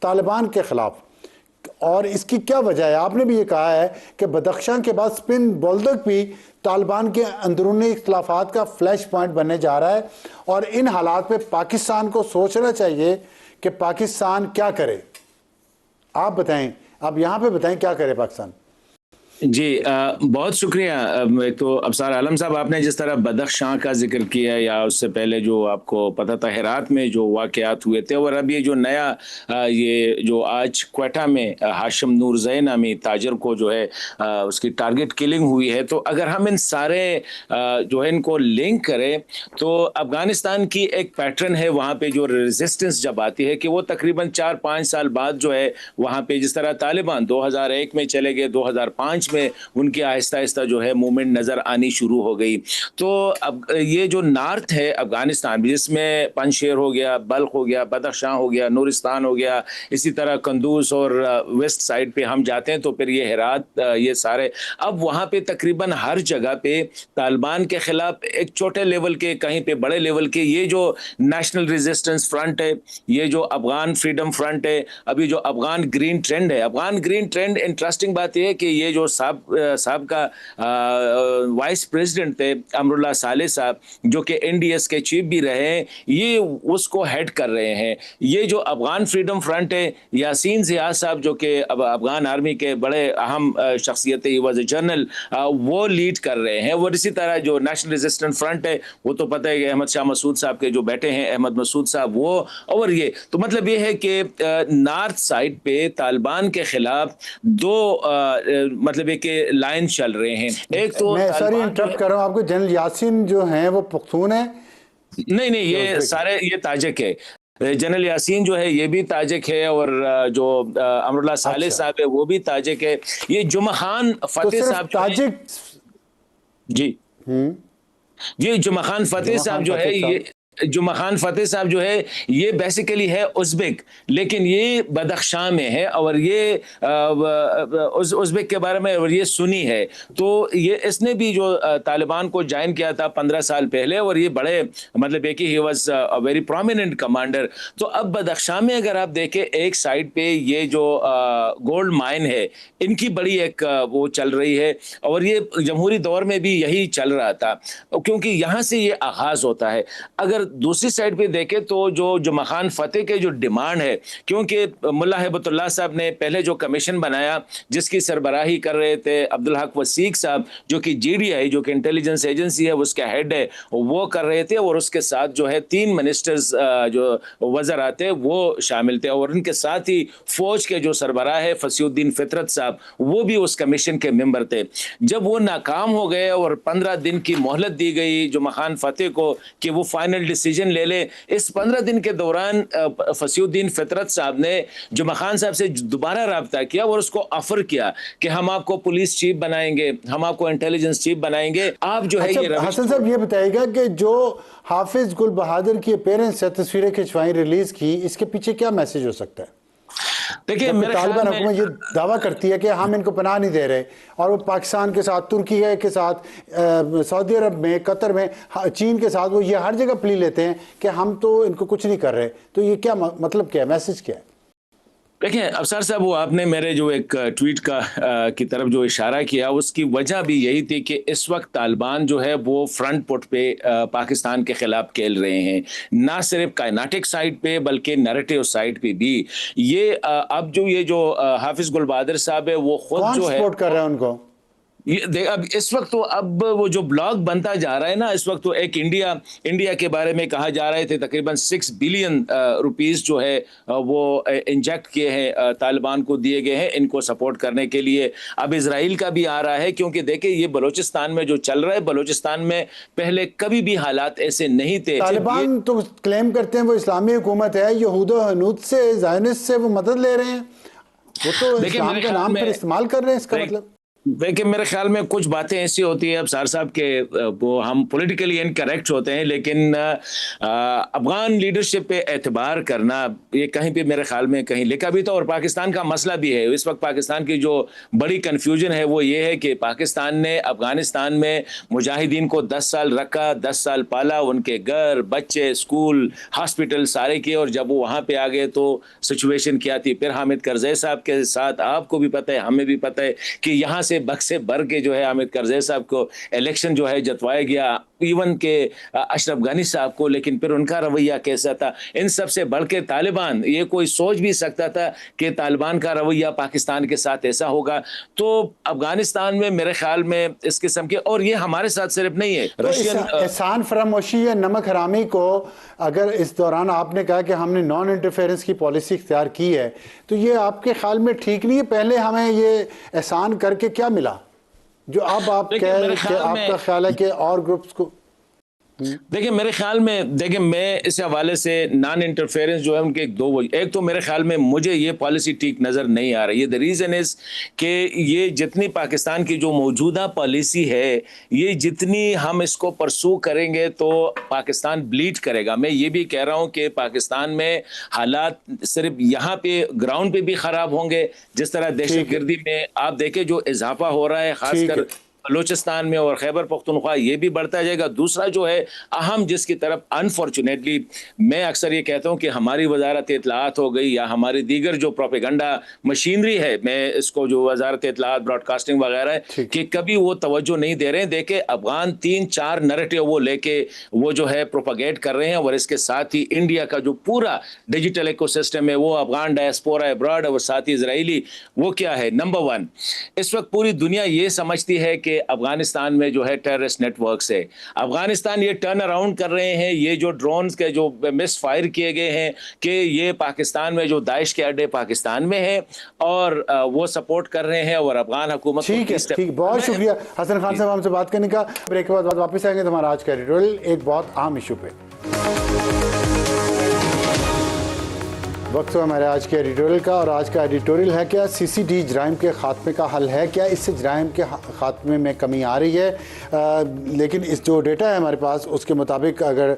तालिबान के ख़िलाफ़। और इसकी क्या वजह है? आपने भी ये कहा है कि बदख्शां के बाद स्पिन बोल्दक भी तालिबान के अंदरूनी इख्तिलाफात का फ्लैश पॉइंट बनने जा रहा है, और इन हालात में पाकिस्तान को सोचना चाहिए कि पाकिस्तान क्या करे। आप बताएं, आप यहाँ पे बताएं क्या करे पाकिस्तान। जी बहुत शुक्रिया। एक तो अफसार आलम साहब, आपने जिस तरह बदख्शां का जिक्र किया, या उससे पहले जो आपको पता था हेरात में जो वाक़यात हुए थे, और अब ये जो नया ये जो आज क्वेटा में हाशिम नूरजई नामी ताजर को जो है उसकी टारगेट किलिंग हुई है, तो अगर हम इन सारे जो है इनको लिंक करें तो अफ़गानिस्तान की एक पैटर्न है वहाँ पे जो रेजिस्टेंस जब आती है कि वो तकरीबन 4-5 साल बाद जो है वहाँ पे, जिस तरह तालिबान 2001 में चले गए, 2005 में उनकी आहिस्ता आहिस्ता जो है मूवमेंट नज़र आनी शुरू हो गई। तो अब ये जो नॉर्थ है अफगानिस्तान, जिसमें पंजशेर हो गया, बल्ख हो गया, बदख्शां हो गया, नूरिस्तान हो गया, इसी तरह कंदूज और वेस्ट साइड पे हम जाते हैं तो फिर ये हेरात, ये सारे, अब वहाँ पे तकरीबन हर जगह पे तालिबान के ख़िलाफ़ एक छोटे लेवल के, कहीं पे बड़े लेवल के, ये जो नेशनल रेजिस्टेंस फ्रंट है, ये जो अफगान फ्रीडम फ्रंट है, अभी जो अफगान ग्रीन ट्रेंड है, अफगान ग्रीन ट्रेंड, इंटरेस्टिंग बात यह है कि ये जो साहब का वाइस प्रेसिडेंट थे अमरुल्लाह साले साहब, जो कि NDS के चीफ भी रहे हैं, ये उसको हेड कर रहे हैं। ये जो अफगान फ्रीडम फ्रंट है, यासीन ज़िया साहब जो कि अब अफगान आर्मी के बड़े अहम शख्सियत है, ही वॉज ए जनरल, वो लीड कर रहे हैं। और इसी तरह जो नेशनल रेजिस्टेंट फ्रंट है, वो तो पता है कि अहमद शाह मसूद साहब के जो बेटे हैं, अहमद मसूद साहब, वो और ये तो मतलब ये है कि नॉर्थ साइड पे तालिबान के खिलाफ दो मतलब एक लाइन चल रहे हैं। एक तो मैं सॉरी इंटरप्ट कर रहा हूँ आपको, जनरल यासीन जो हैं वो पख्तून है? नहीं, ये सारे ये ताजिक है। जनरल यासीन जो है ये भी ताजिक है, और जो अमरुल्लाह साले साहब है वो भी ताजिक है। ये जुमा खान फतेह साहब ताजिक जी जुमा खान फतेह साहब जो है, ये जुमा खान फतेह साहब जो है ये बेसिकली है उज़्बेक, लेकिन ये बदख्शां में है, और ये उज़्बेक के बारे में, और ये सुन्नी है। तो ये इसने भी जो तालिबान को ज्वाइन किया था 15 साल पहले, और ये बड़े मतलब एक he was a very prominent commander. तो अब बदख्शां में अगर आप देखें, एक साइड पे ये जो गोल्ड माइन है, इनकी बड़ी एक वो चल रही है, और ये जमहूरी दौर में भी यही चल रहा था, क्योंकि यहाँ से ये आगाज होता है। अगर दूसरी साइड पे देखें तो जो जुमा खान फतेह के जो डिमांड है, क्योंकि मुल्ला हिबतुल्लाह साहब ने पहले जो कमीशन बनाया, जिसकी सरबराही कर रहे थे अब्दुल हक वसीक साहब, जो कि GDI जो कि इंटेलिजेंस एजेंसी है उसका हेड है, वो कर रहे थे, और उसके साथ जो है 3 मिनिस्टर्स जो वज़रात थे वो शामिल थे, और उनके साथ ही फौज के जो सरबराह है फसीउद्दीन फितरत साहब, वो भी उस कमीशन के मेंबर थे। जब वो नाकाम हो गए और 15 दिन की मोहलत दी गई जुमा खान फतेह को कि वो फाइनल डिसीजन ले ले, इस 15 दिन के दौरान फसीउद्दीन फितरत साहब ने जुमा खान साहब से दोबारा रब्ता किया और उसको ऑफर किया कि हम आपको पुलिस चीफ बनाएंगे, हम आपको इंटेलिजेंस चीफ बनाएंगे, आप जो है ये हसन साहब ये बताइएगा कि जो हाफिज गुल बहादुर की अपीयरेंस है, तस्वीरें खिंचवाई रिलीज की, इसके पीछे क्या मैसेज हो सकता है? देखिए, तालिबान हुकूमत ये दावा करती है कि हम इनको पनाह नहीं दे रहे, और वो पाकिस्तान के साथ, तुर्की के साथ, सऊदी अरब में, कतर में, चीन के साथ, वो ये हर जगह प्ली लेते हैं कि हम तो इनको कुछ नहीं कर रहे। तो ये क्या मतलब, क्या मैसेज क्या है? देखिए अफसर साहब, वो आपने मेरे जो एक ट्वीट का की तरफ जो इशारा किया, उसकी वजह भी यही थी कि इस वक्त तालिबान जो है वो फ्रंट फुट पे पाकिस्तान के खिलाफ खेल रहे हैं, ना सिर्फ काइनेटिक साइड पे बल्कि नैरेटिव साइड पे भी। ये अब जो ये जो हाफिज गुल बहादुर साहब है, वो खुद जो है सपोर्ट कर रहे हैं उनको। अब इस वक्त तो अब वो जो ब्लॉग बनता जा रहा है ना, इस वक्त तो एक इंडिया के बारे में कहा जा रहे थे, तकरीबन 6 बिलियन रुपीस जो है वो इंजेक्ट किए हैं, तालिबान को दिए गए हैं इनको सपोर्ट करने के लिए। अब इजराइल का भी आ रहा है, क्योंकि देखिए ये बलूचिस्तान में जो चल रहा है, बलूचिस्तान में पहले कभी भी हालात ऐसे नहीं थे। तालिबान तो क्लेम करते हैं वो इस्लामी हुकूमत है, यहूद व हनूद से, ज़ायनिस्ट से वो मदद ले रहे हैं, वो तो इस्लाम के नाम पर इस्तेमाल कर रहे हैं। इसका मतलब देखिए, मेरे ख्याल में कुछ बातें ऐसी होती है अब सार साहब के, वो हम पॉलिटिकली इनकरेक्ट होते हैं, लेकिन अफगान लीडरशिप पे एतबार करना ये कहीं पे मेरे ख्याल में कहीं लिखा भी था। और पाकिस्तान का मसला भी है इस वक्त, पाकिस्तान की जो बड़ी कन्फ्यूजन है वो ये है कि पाकिस्तान ने अफगानिस्तान में मुजाहिदीन को 10 साल रखा, 10 साल पाला, उनके घर, बच्चे, स्कूल, हॉस्पिटल सारे किए, और जब वो वहाँ पे आ गए तो सिचुएशन क्या थी। फिर हामिद करज़ई साहब के साथ आपको भी पता है, हमें भी पता है कि यहाँ से बक्से भर के जो है हामिद करज़ई साहब को इलेक्शन जो है जतवाया गया, इवन के अशरफ गनी साहब को, लेकिन फिर उनका रवैया कैसा था। इन सब से बढ़ के तालिबान, ये कोई सोच भी सकता था कि तालिबान का रवैया पाकिस्तान के साथ ऐसा होगा। तो अफगानिस्तान में मेरे ख्याल में इस किस्म के, और ये हमारे साथ सिर्फ नहीं है, तो रशियन एहसान फरामोशी या नमक हरामी को अगर इस दौरान आपने कहा कि हमने नॉन इंटरफेरेंस की पॉलिसी इख्तियार की है, तो ये आपके ख्याल में ठीक नहीं है? पहले हमें ये एहसान करके क्या मिला जो अब आप कह रहे हैं कि आपका ख्याल है कि और ग्रुप्स को? देखिए मेरे ख्याल में, देखिए मैं इस हवाले से नॉन इंटरफेरेंस जो है उनके एक तो मेरे ख्याल में मुझे ये पॉलिसी ठीक नज़र नहीं आ रही है। द रीज़न इज़ कि ये जितनी पाकिस्तान की जो मौजूदा पॉलिसी है, ये जितनी हम इसको परसू करेंगे तो पाकिस्तान ब्लीड करेगा। मैं ये भी कह रहा हूँ कि पाकिस्तान में हालात सिर्फ यहाँ पे ग्राउंड पे भी ख़राब होंगे, जिस तरह दहशत गर्दी में आप देखें जो इजाफा हो रहा है, ख़ासकर बलूचिस्तान में और खैबर पख्तूनख्वा ये भी बढ़ता जाएगा। दूसरा जो है अहम जिसकी तरफ अनफॉर्चुनेटली मैं अक्सर ये कहता हूँ कि हमारी वजारत इत्तलात हो गई या हमारी दीगर जो प्रोपेगेंडा मशीनरी है, मैं इसको जो वजारत इत्तलात ब्रॉडकास्टिंग वगैरह है, कि कभी वो तवज्जो नहीं दे रहे हैं। देखे अफगान 3-4 नैरेटिव वो लेके वो जो है प्रोपेगेट कर रहे हैं, और इसके साथ ही इंडिया का जो पूरा डिजिटल इकोसिस्टम है वो अफगान डायस्पोरा अब्रॉड और साथ ही इजरायली वो क्या है नंबर 1। इस वक्त पूरी दुनिया ये समझती है कि अफगानिस्तान में जो है टेररिस्ट नेटवर्क्स है। अफगानिस्तान ये टर्न अराउंड कर रहे हैं, ये जो ड्रोन्स के जो मिस फायर किए गए हैं कि ये पाकिस्तान में जो दाइश के अड्डे पाकिस्तान में है और वो सपोर्ट कर रहे हैं और अफगान हुकूमत ठीक है, ठीक, बहुत शुक्रिया हसन खान साहब हमसे बात करने का। ब्रेक के बाद वापस आएंगे तुम्हारा आज का एडिटोरियल एक बहुत अहम इशू पे। वक्त है हमारे आज के एडिटोरियल का, और आज का एडिटोरियल है क्या सीसीडी जराइम के खात्मे का हल है क्या, इससे जराइम के खात्मे में कमी आ रही है। लेकिन इस जो डेटा है हमारे पास उसके मुताबिक अगर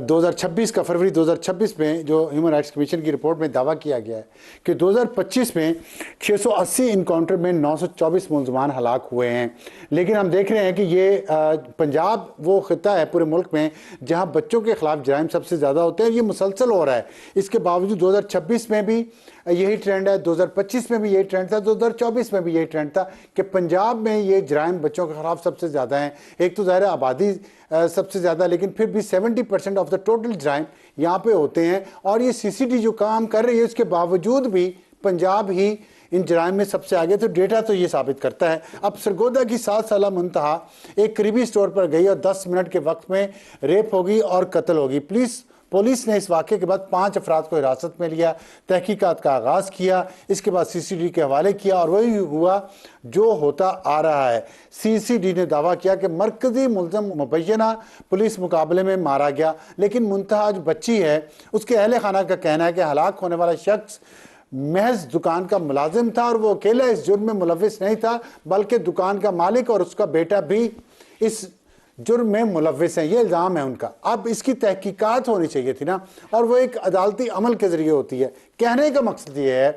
2026 का फरवरी 2026 में जो ह्यूमन राइट्स कमीशन की रिपोर्ट में दावा किया गया है कि 2025 में 680 इनकाउंटर में 924 मुलजमान हलाक हुए हैं। लेकिन हम देख रहे हैं कि ये पंजाब वो खिता है पूरे मुल्क में जहाँ बच्चों के खिलाफ जराइम सबसे ज़्यादा होते हैं, ये मुसलसल हो रहा है। इसके बावजूद 2026 में भी यही ट्रेंड है, 2025 में भी यही ट्रेंड था, 2024 में भी यही ट्रेंड था कि पंजाब में ये जराइम बच्चों के खिलाफ सबसे ज़्यादा हैं। एक तो ज़ाहिर आबादी सबसे ज़्यादा, लेकिन फिर भी 70% ऑफ द टोटल जराइम यहाँ पे होते हैं। और ये सीसीडी जो काम कर रही है उसके बावजूद भी पंजाब ही इन जराइम में सबसे आगे। तो डेटा तो ये साबित करता है। अब सरगोदा की 7 साला मुंतहा एक करीबी स्टोर पर गई और 10 मिनट के वक्त में रेप होगी और कत्ल होगी। पुलिस ने इस वाक़े के बाद 5 अफराद को हिरासत में लिया, तहकीकात का आगाज़ किया, इसके बाद सीसीडी के हवाले किया और वही हुआ जो होता आ रहा है। सीसीडी ने दावा किया कि मरकज़ी मुल्ज़म मुबैना पुलिस मुकाबले में मारा गया, लेकिन मुंतहा जो बच्ची है उसके अहले खाना का कहना है कि हलाक होने वाला शख्स महज दुकान का मुलाजिम था और वो अकेला इस जुर्म में मुलविस नहीं था, बल्कि दुकान का मालिक और उसका बेटा भी इस जुर्म में मुलविस हैं। ये इल्ज़ाम है उनका। अब इसकी तहकीकात होनी चाहिए थी ना, और वो एक अदालती अमल के ज़रिए होती है। कहने का मकसद ये है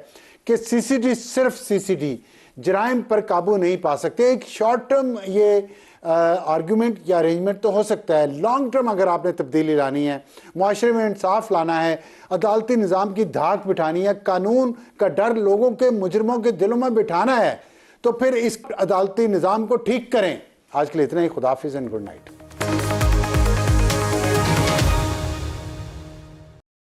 कि सीसीडी सिर्फ सीसीडी जराइम पर काबू नहीं पा सकते। एक शॉर्ट टर्म ये आर्गूमेंट या अरेंजमेंट तो हो सकता है, लॉन्ग टर्म अगर आपने तब्दीली लानी है, मुआशरे में इंसाफ लाना है, अदालती निज़ाम की धाक बिठानी है, कानून का डर लोगों के मुजरमों के दिलों में बिठाना है, तो फिर इस अदालती निज़ाम को ठीक करें। आज के लिए इतना ही। खुदा हाफिज़ एंड गुड नाइट।